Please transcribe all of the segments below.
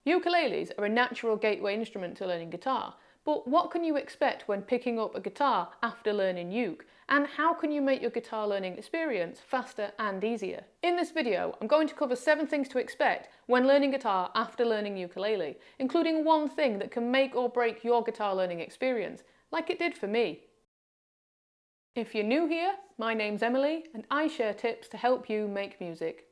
Ukuleles are a natural gateway instrument to learning guitar, but what can you expect when picking up a guitar after learning uke? And how can you make your guitar learning experience faster and easier? In this video, I'm going to cover 7 things to expect when learning guitar after learning ukulele, including one thing that can make or break your guitar learning experience, like it did for me. If you're new here, my name's Emily, and I share tips to help you make music.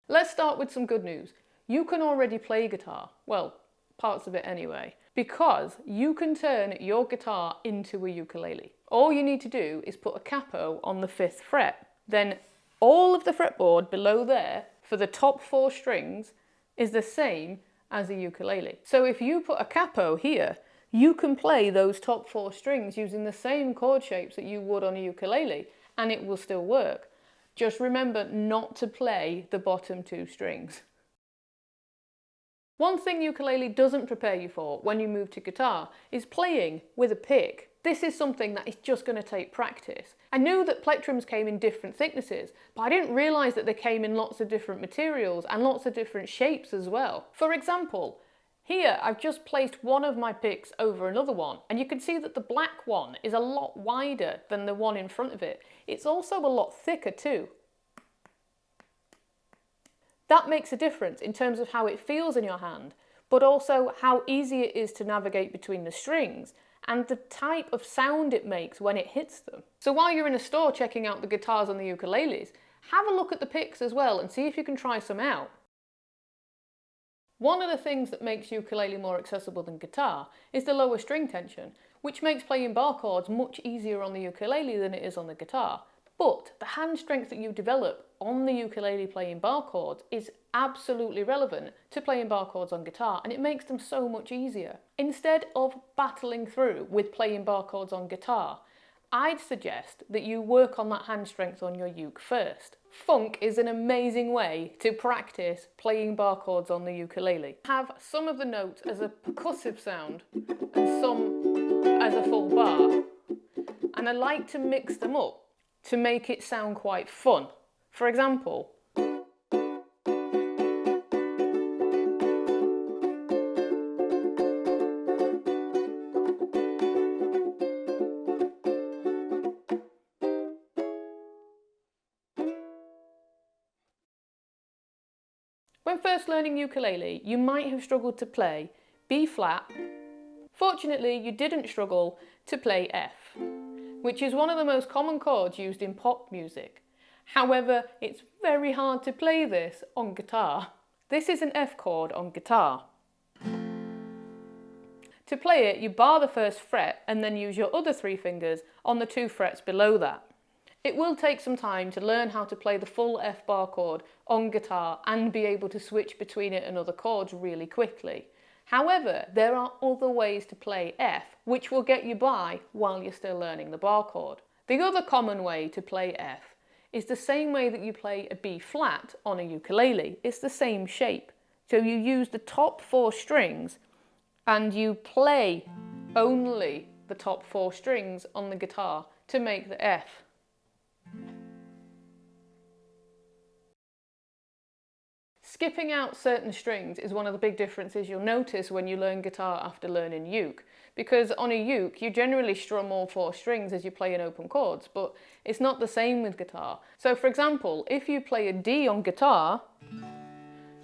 Let's start with some good news. You can already play guitar, well, parts of it anyway, because you can turn your guitar into a ukulele. All you need to do is put a capo on the 5th fret. Then all of the fretboard below there for the top 4 strings is the same as a ukulele. So if you put a capo here, you can play those top 4 strings using the same chord shapes that you would on a ukulele, and it will still work. Just remember not to play the bottom 2 strings. One thing ukulele doesn't prepare you for when you move to guitar is playing with a pick. This is something that is just going to take practice. I knew that plectrums came in different thicknesses, but I didn't realise that they came in lots of different materials and lots of different shapes as well. For example, here I've just placed one of my picks over another one, and you can see that the black one is a lot wider than the one in front of it. It's also a lot thicker too. That makes a difference in terms of how it feels in your hand, but also how easy it is to navigate between the strings and the type of sound it makes when it hits them. So while you're in a store checking out the guitars and the ukuleles, have a look at the picks as well and see if you can try some out. One of the things that makes ukulele more accessible than guitar is the lower string tension, which makes playing bar chords much easier on the ukulele than it is on the guitar. But the hand strength that you develop on the ukulele playing bar chords is absolutely relevant to playing bar chords on guitar, and it makes them so much easier. Instead of battling through with playing bar chords on guitar, I'd suggest that you work on that hand strength on your uke first. Funk is an amazing way to practice playing bar chords on the ukulele. Have some of the notes as a percussive sound and some as a full bar, and I like to mix them up to make it sound quite fun. For example, when first learning ukulele, you might have struggled to play B flat. Fortunately, you didn't struggle to play F, which is one of the most common chords used in pop music. However, it's very hard to play this on guitar. This is an F chord on guitar. To play it, you bar the 1st fret and then use your other 3 fingers on the 2 frets below that. It will take some time to learn how to play the full F bar chord on guitar and be able to switch between it and other chords really quickly. However, there are other ways to play F which will get you by while you're still learning the bar chord. The other common way to play F is the same way that you play a B flat on a ukulele. It's the same shape. So you use the top 4 strings and you play only the top 4 strings on the guitar to make the F. Skipping out certain strings is one of the big differences you'll notice when you learn guitar after learning uke, because on a uke you generally strum all 4 strings as you play in open chords, but it's not the same with guitar. So for example, if you play a D on guitar,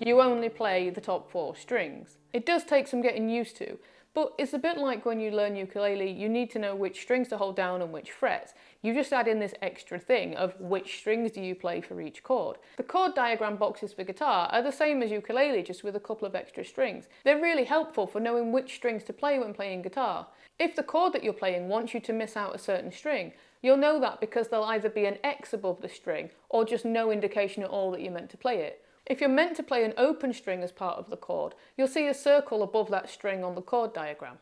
you only play the top 4 strings. It does take some getting used to, but it's a bit like when you learn ukulele, you need to know which strings to hold down and which frets. You just add in this extra thing of which strings do you play for each chord. The chord diagram boxes for guitar are the same as ukulele, just with a couple of extra strings. They're really helpful for knowing which strings to play when playing guitar. If the chord that you're playing wants you to miss out a certain string, you'll know that because there'll either be an X above the string or just no indication at all that you're meant to play it. If you're meant to play an open string as part of the chord, you'll see a circle above that string on the chord diagram.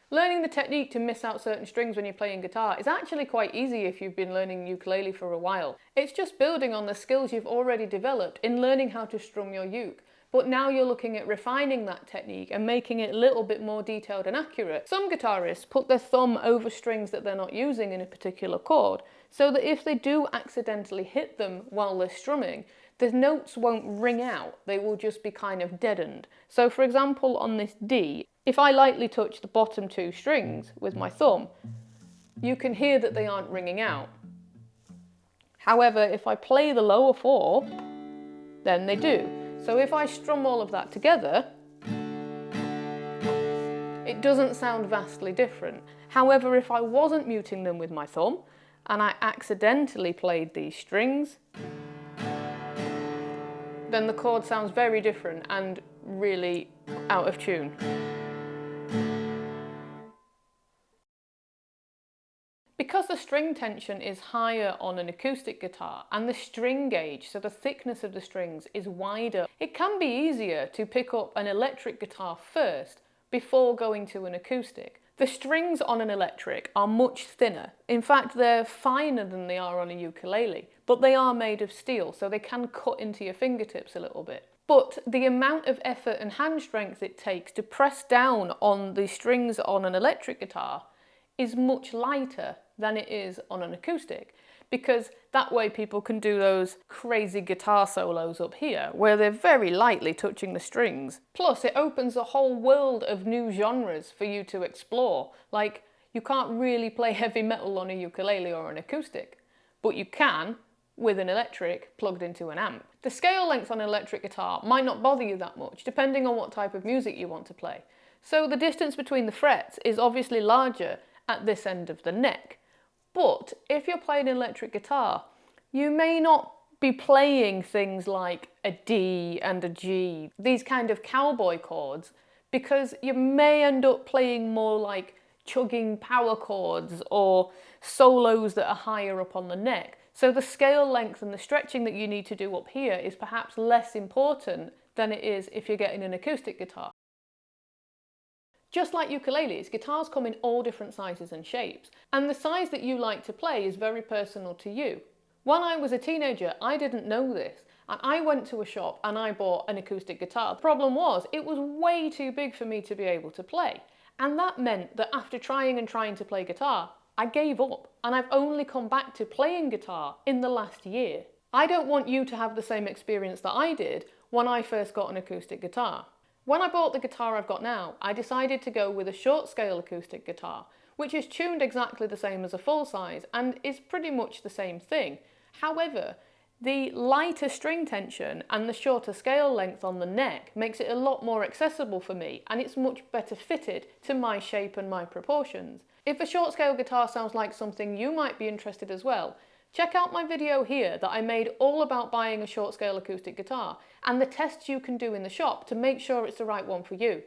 Learning the technique to miss out certain strings when you're playing guitar is actually quite easy if you've been learning ukulele for a while. It's just building on the skills you've already developed in learning how to strum your uke. But now you're looking at refining that technique and making it a little bit more detailed and accurate. Some guitarists put their thumb over strings that they're not using in a particular chord, so that if they do accidentally hit them while they're strumming, the notes won't ring out, they will just be kind of deadened. So for example, on this D, if I lightly touch the bottom 2 strings with my thumb, you can hear that they aren't ringing out. However, if I play the lower 4, then they do. So if I strum all of that together, it doesn't sound vastly different. However, if I wasn't muting them with my thumb, and I accidentally played these strings, then the chord sounds very different and really out of tune. Because the string tension is higher on an acoustic guitar and the string gauge, so the thickness of the strings, is wider, it can be easier to pick up an electric guitar first before going to an acoustic. The strings on an electric are much thinner. In fact, they're finer than they are on a ukulele, but they are made of steel, so they can cut into your fingertips a little bit. But the amount of effort and hand strength it takes to press down on the strings on an electric guitar is much lighter than it is on an acoustic, because that way people can do those crazy guitar solos up here where they're very lightly touching the strings. Plus it opens a whole world of new genres for you to explore. Like, you can't really play heavy metal on a ukulele or an acoustic, but you can with an electric plugged into an amp. The scale length on an electric guitar might not bother you that much, depending on what type of music you want to play. So the distance between the frets is obviously larger at this end of the neck. But if you're playing an electric guitar, you may not be playing things like a D and a G, these kind of cowboy chords, because you may end up playing more like chugging power chords or solos that are higher up on the neck. So the scale length and the stretching that you need to do up here is perhaps less important than it is if you're getting an acoustic guitar. Just like ukuleles, guitars come in all different sizes and shapes, and the size that you like to play is very personal to you. When I was a teenager, I didn't know this, and I went to a shop and I bought an acoustic guitar. The problem was, it was way too big for me to be able to play, and that meant that after trying and trying to play guitar, I gave up, and I've only come back to playing guitar in the last year. I don't want you to have the same experience that I did when I first got an acoustic guitar. When I bought the guitar I've got now, I decided to go with a short scale acoustic guitar, which is tuned exactly the same as a full size and is pretty much the same thing. However, the lighter string tension and the shorter scale length on the neck makes it a lot more accessible for me, and it's much better fitted to my shape and my proportions. If a short scale guitar sounds like something you might be interested as well, check out my video here that I made all about buying a short scale acoustic guitar and the tests you can do in the shop to make sure it's the right one for you.